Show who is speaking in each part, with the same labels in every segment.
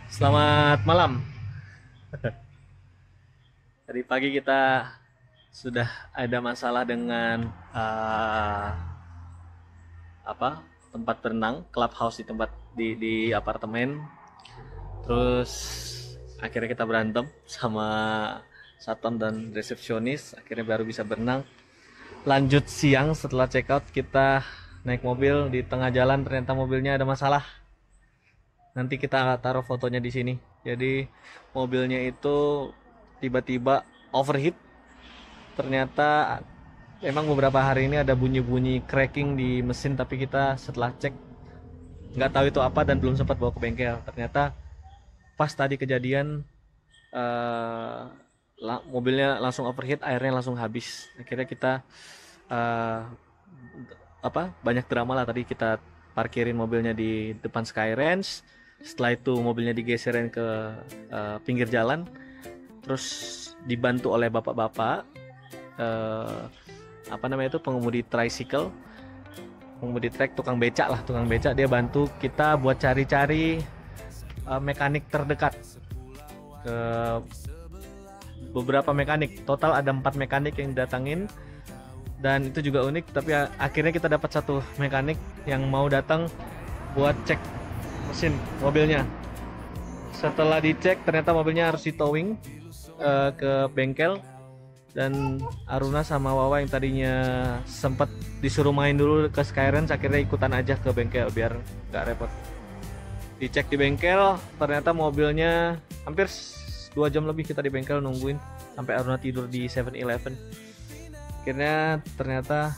Speaker 1: Selamat malam. Tadi pagi kita sudah ada masalah dengan apa tempat berenang, clubhouse di tempat di apartemen. Terus akhirnya kita berantem sama satpam dan resepsionis. Akhirnya baru bisa berenang. Lanjut siang setelah check out kita naik mobil di tengah jalan ternyata mobilnya ada masalah. Nanti kita taruh fotonya di sini. Jadi mobilnya itu tiba-tiba overheat. Ternyata emang beberapa hari ini ada bunyi-bunyi cracking di mesin, tapi kita setelah cek nggak tahu itu apa dan belum sempat bawa ke bengkel. Ternyata pas tadi kejadian eh, mobilnya langsung overheat, airnya langsung habis. Akhirnya kita eh, banyak drama lah. Tadi kita parkirin mobilnya di depan Sky Ranch. Setelah itu mobilnya digeserin ke pinggir jalan, terus dibantu oleh bapak-bapak eh, pengemudi tricycle, pengemudi trek, tukang becak lah, tukang becak. Dia bantu kita buat cari-cari mekanik terdekat ke beberapa mekanik. Total ada 4 mekanik yang datangin, dan itu juga unik. Tapi akhirnya kita dapat satu mekanik yang mau datang buat cek mesin mobilnya. Setelah dicek ternyata mobilnya harus di towing ke bengkel, dan Aruna sama Wawa yang tadinya sempat disuruh main dulu ke Skyrange akhirnya ikutan aja ke bengkel biar nggak repot. Dicek di bengkel ternyata mobilnya hampir 2 jam lebih kita di bengkel nungguin sampai Aruna tidur di 7-Eleven. Akhirnya ternyata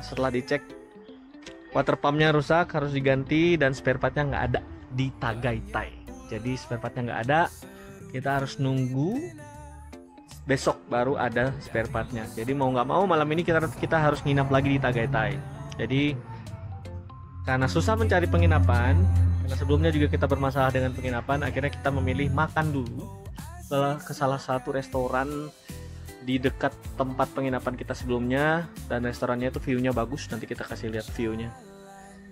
Speaker 1: setelah dicek water pumpnya rusak, harus diganti, dan spare partnya nggak ada di Tagaytay. Jadi spare partnya nggak ada, kita harus nunggu besok baru ada spare partnya. Jadi mau nggak mau malam ini kita harus nginap lagi di Tagaytay. Jadi karena susah mencari penginapan, karena sebelumnya juga kita bermasalah dengan penginapan, akhirnya kita memilih makan dulu ke salah satu restoran di dekat tempat penginapan kita sebelumnya, dan restorannya itu view-nya bagus. Nanti kita kasih lihat view-nya.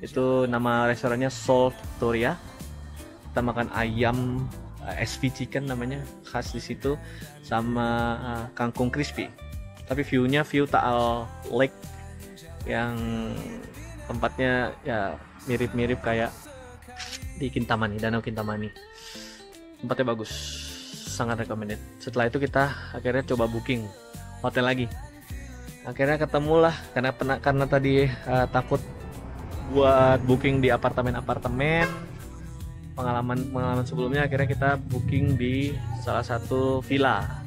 Speaker 1: Itu nama restorannya Soul Victoria. Kita makan ayam SV chicken namanya, khas di situ, sama kangkung crispy. Tapi view-nya view Taal Lake yang tempatnya ya mirip-mirip kayak di Kintamani, Danau Kintamani. Tempatnya bagus, sangat recommended. Setelah itu kita akhirnya coba booking hotel lagi. Akhirnya ketemulah karena tadi takut buat booking di apartemen. Pengalaman sebelumnya akhirnya kita booking di salah satu villa.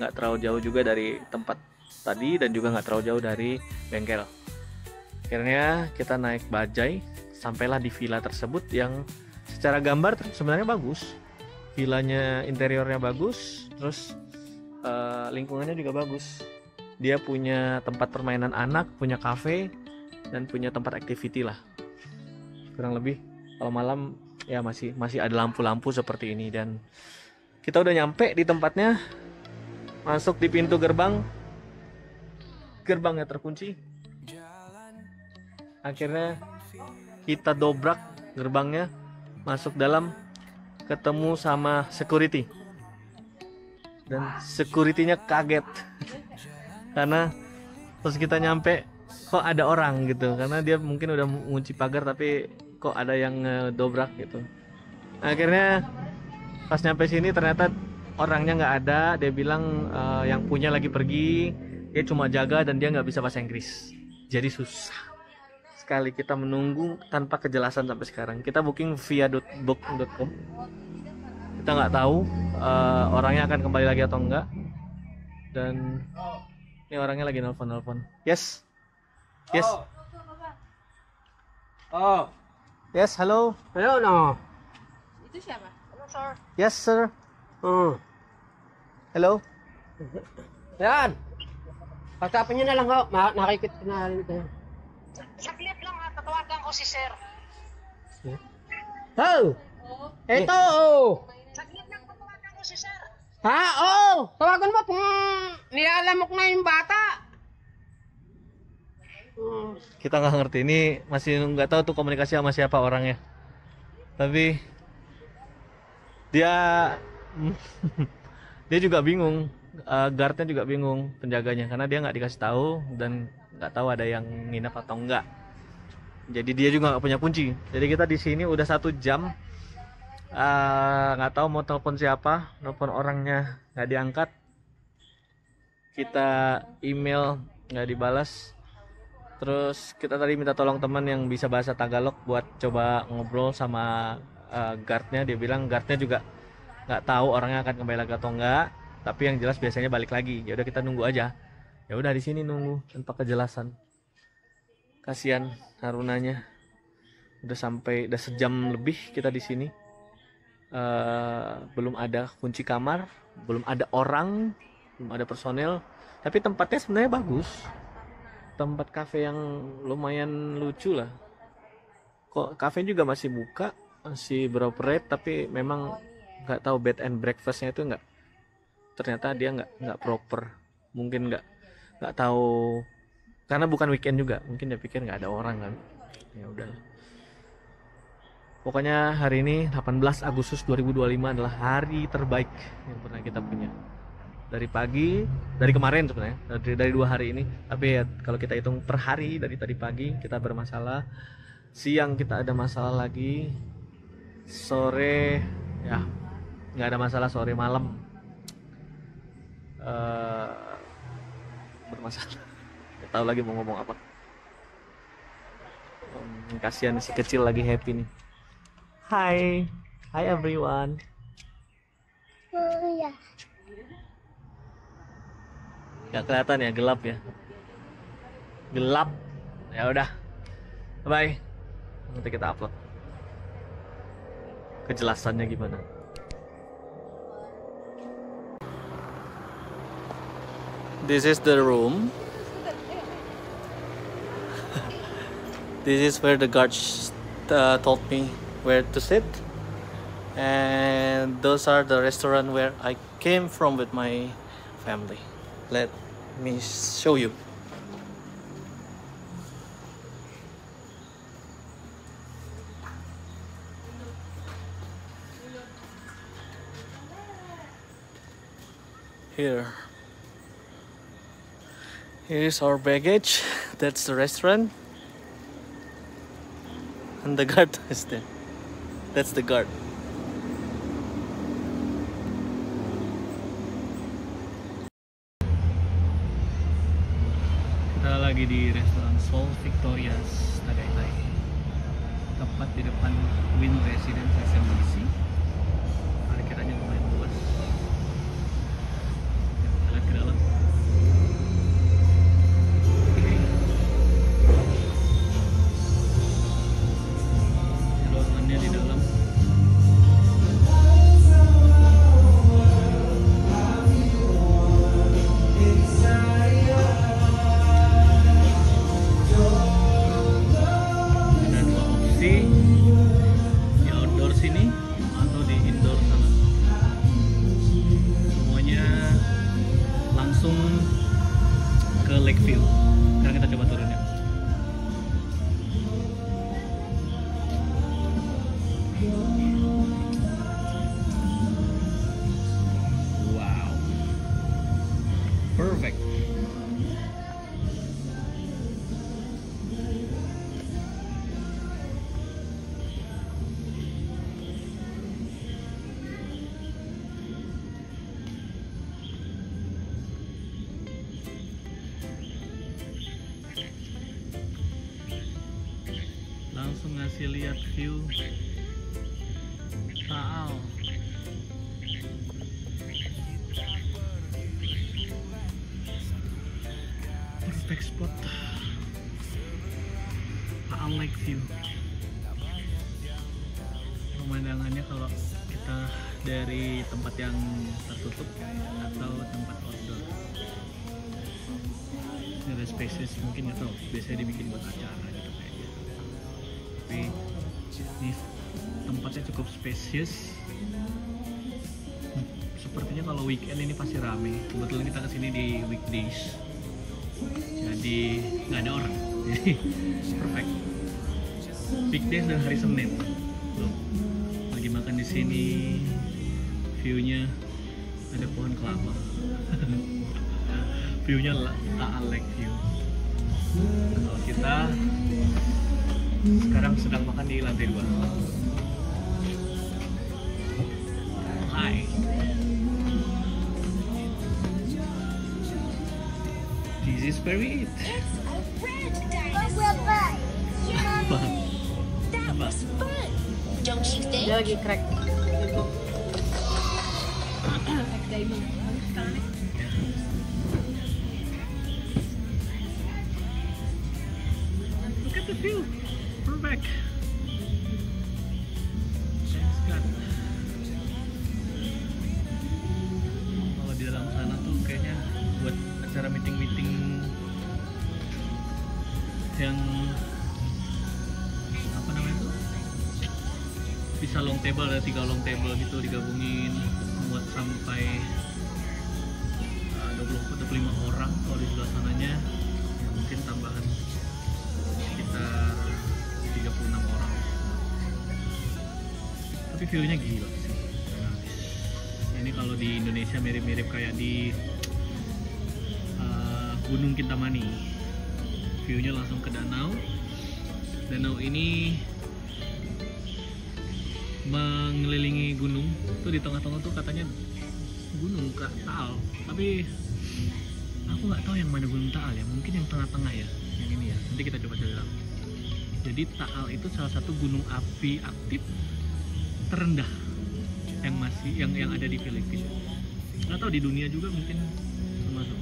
Speaker 1: Nggak terlalu jauh juga dari tempat tadi dan juga nggak terlalu jauh dari bengkel. Akhirnya kita naik bajai sampailah di villa tersebut yang secara gambar sebenarnya bagus. Villanya interiornya bagus, terus lingkungannya juga bagus. Dia punya tempat permainan anak, punya cafe, dan punya tempat activity lah. Kurang lebih kalau malam ya masih ada lampu-lampu seperti ini. Dan kita udah nyampe di tempatnya, masuk di pintu gerbangnya terkunci. Akhirnya kita dobrak gerbangnya, masuk dalam, ketemu sama security, dan securitynya kaget karena terus kita nyampe kok ada orang gitu, karena dia mungkin udah mengunci pagar tapi kok ada yang dobrak gitu. Akhirnya pas nyampe sini ternyata orangnya nggak ada. Dia bilang yang punya lagi pergi, dia cuma jaga dan dia nggak bisa bahasa Inggris. Jadi susah sekali kita menunggu tanpa kejelasan sampai sekarang. Kita booking via book.com. Kita nggak tahu orangnya akan kembali lagi atau enggak. Dan ini orangnya lagi nelpon. Yes.
Speaker 2: Oh,
Speaker 1: Yes, hello.
Speaker 2: halo no.
Speaker 3: Itu siapa?
Speaker 1: Yes, sir.
Speaker 2: Hmm.
Speaker 1: Hello.
Speaker 2: Yan. Pagkapin niyo na lang ho. Nakikit na rin ito.
Speaker 3: Saglit lang ha, tatawagan ko si sir.
Speaker 2: Oh! Ito oh!
Speaker 3: Saglit lang tatawagan ko si sir.
Speaker 2: Ha? Oh! Tawagan mo kung nilalamok na yung bata.
Speaker 1: Kita nggak ngerti, ini masih nggak tahu tuh komunikasi sama siapa orangnya. Tapi Dia dia juga bingung, guardnya juga bingung, penjaganya, karena dia nggak dikasih tahu dan nggak tahu ada yang nginep atau enggak. Jadi dia juga nggak punya kunci. Jadi kita di sini udah 1 jam, nggak tahu mau telepon siapa, telepon orangnya nggak diangkat, kita email nggak dibalas. Terus kita tadi minta tolong teman yang bisa bahasa Tagalog buat coba ngobrol sama guardnya. Dia bilang guardnya juga nggak tahu orangnya akan kembali lagi atau enggak, tapi yang jelas biasanya balik lagi. Ya udah kita nunggu aja. Ya udah di sini nunggu tanpa kejelasan. Kasihan Harunanya. Udah 1 jam lebih kita di sini. Belum ada kunci kamar, belum ada orang, belum ada personel. Tapi tempatnya sebenarnya bagus. Tempat kafe yang lumayan lucu lah. Kok kafe juga masih buka, masih beroperate, tapi memang nggak tahu bed and breakfastnya itu nggak, ternyata dia nggak proper. Mungkin nggak tahu karena bukan weekend juga, mungkin dia pikir nggak ada orang kan. Ya udah, pokoknya hari ini 18 Agustus 2025 adalah hari terbaik yang pernah kita punya. Dari pagi, dari kemarin sebenarnya, dari 2 hari ini. Tapi ya kalau kita hitung per hari, dari tadi pagi kita bermasalah, siang kita ada masalah lagi, sore ya nggak ada masalah, sore malam bermasalah. Nggak tahu lagi mau ngomong apa. Kasihan si kecil lagi happy nih. Hi everyone.
Speaker 4: Iya.
Speaker 1: Gak kelihatan ya, gelap ya. Gelap. Ya udah. Bye. Nanti kita upload. Kejelasannya gimana? This is the room. This is where the guards told me where to sit. And those are the restaurant where I came from with my family. Let me show you. Here is our baggage. That's the restaurant. And the guard is there. That's the guard. Kita lagi di restoran Seoul Victoria's Tagaytay, tepat di depan Wynn Residence SMBC. Parkirannya lumayan luas. Kita lihat ke dalam. Oke. Ruangannya di dalam. Di outdoor sini atau di indoor sana, semuanya langsung ke lake view. Sekarang kita coba turun ya. Wow, perfect. Langsung ngasih lihat view Taal. Perfect spot. Taal Lake View. Pemandangannya kalau kita dari tempat yang tertutup atau tempat outdoor. Ini ada spaces, mungkin nggak tahu, biasanya dibikin buat acara gitu kayaknya. Tapi ini tempatnya cukup spacious. Sepertinya kalau weekend ini pasti rame. Kebetulan kita kesini di weekdays, jadi nggak ada orang. Jadi perfect. Weekdays dan hari Senin. Tuh, lagi makan di sini, View-nya ada pohon kelapa. View-nya Taal Lake View. Kalau kita sekarang sedang makan di lantai 2. Hai. This is very it. Apa?
Speaker 2: Dia lagi crack.
Speaker 1: Look at the view. We're back. Thanks God. Kalau di dalam sana tuh kayaknya buat acara meeting-meeting yang apa namanya tuh, bisa long table, ada 3 long table gitu digabungin buat sampai 25 orang. Kalau di sebelah sananya ya mungkin tambahan sekitar 36 orang. Tapi view-nya gila sih. Ini kalau di Indonesia mirip-mirip kayak di Gunung Kintamani. View-nya langsung ke danau. Danau ini mengelilingi gunung. Tuh di tengah-tengah tuh katanya Gunung Taal. Tapi aku nggak tahu yang mana Gunung Taal ya. Mungkin yang tengah-tengah ya. Yang ini ya. Nanti kita coba cari tahu. Jadi Taal itu salah satu gunung api aktif terendah yang ada di Filipina. Nggak tahu di dunia juga mungkin termasuk.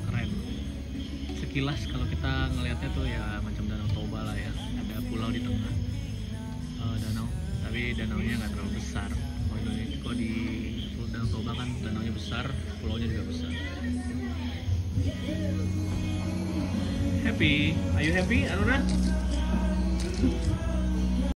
Speaker 1: Keren. Sekilas kalau kita ngelihatnya tuh ya macam Danau Toba lah ya. Ada pulau di tengah danau, tapi danaunya nggak terlalu besar. Kalau di Danau Toba kan danaunya besar, pulaunya juga besar. Happy? Are you happy, Aruna?